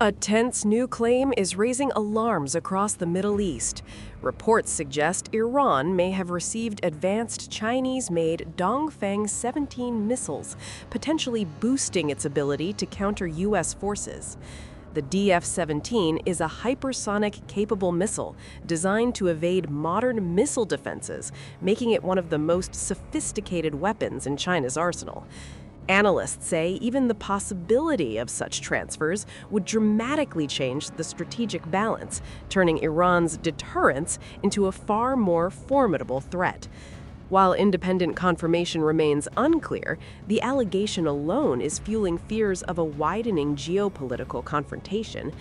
A tense new claim is raising alarms across the Middle East. Reports suggest Iran may have received advanced Chinese-made Dongfeng-17 missiles, potentially boosting its ability to counter U.S. forces. The DF-17 is a hypersonic-capable missile designed to evade modern missile defenses, making it one of the most sophisticated weapons in China's arsenal. Analysts say even the possibility of such transfers would dramatically change the strategic balance, turning Iran's deterrence into a far more formidable threat. While independent confirmation remains unclear, the allegation alone is fueling fears of a widening geopolitical confrontation.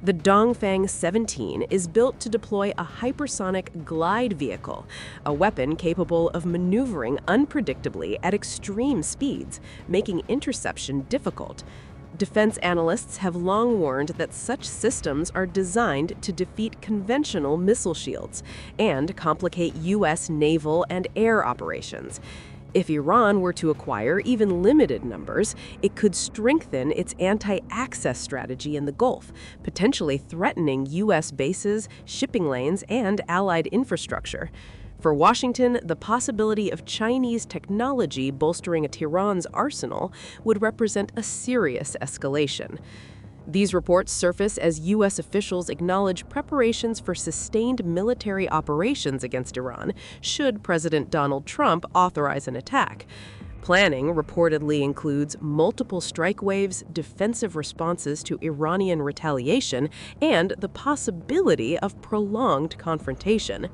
The Dongfeng-17 is built to deploy a hypersonic glide vehicle, a weapon capable of maneuvering unpredictably at extreme speeds, making interception difficult. Defense analysts have long warned that such systems are designed to defeat conventional missile shields and complicate U.S. naval and air operations. If Iran were to acquire even limited numbers, it could strengthen its anti-access strategy in the Gulf, potentially threatening U.S. bases, shipping lanes, and allied infrastructure. For Washington, the possibility of Chinese technology bolstering Tehran's arsenal would represent a serious escalation. These reports surface as U.S. officials acknowledge preparations for sustained military operations against Iran should President Donald Trump authorize an attack. Planning reportedly includes multiple strike waves, defensive responses to Iranian retaliation, and the possibility of prolonged confrontation.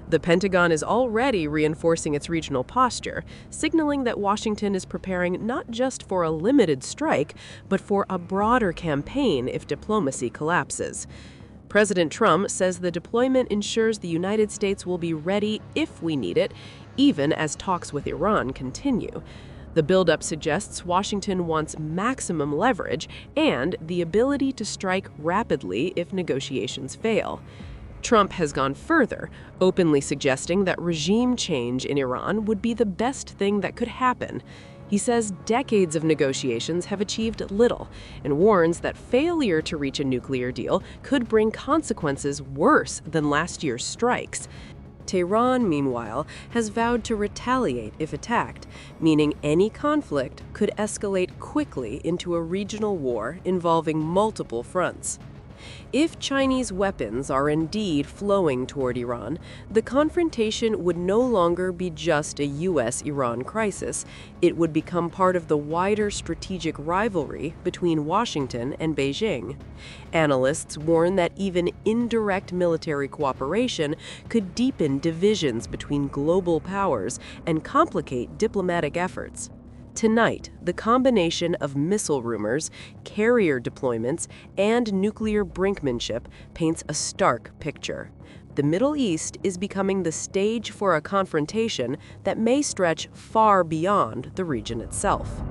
The Pentagon is already reinforcing its regional posture, signaling that Washington is preparing not just for a limited strike, but for a broader campaign if diplomacy collapses. President Trump says the deployment ensures the United States will be ready if we need it, even as talks with Iran continue. The buildup suggests Washington wants maximum leverage and the ability to strike rapidly if negotiations fail. Trump has gone further, openly suggesting that regime change in Iran would be the best thing that could happen. He says decades of negotiations have achieved little and warns that failure to reach a nuclear deal could bring consequences worse than last year's strikes. Tehran, meanwhile, has vowed to retaliate if attacked, meaning any conflict could escalate quickly into a regional war involving multiple fronts. If Chinese weapons are indeed flowing toward Iran, the confrontation would no longer be just a U.S.-Iran crisis. It would become part of the wider strategic rivalry between Washington and Beijing. Analysts warn that even indirect military cooperation could deepen divisions between global powers and complicate diplomatic efforts. Tonight, the combination of missile rumors, carrier deployments, and nuclear brinkmanship paints a stark picture. The Middle East is becoming the stage for a confrontation that may stretch far beyond the region itself.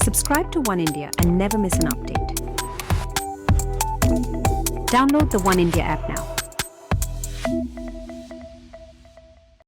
Subscribe to One India and never miss an update. Download the One India app now.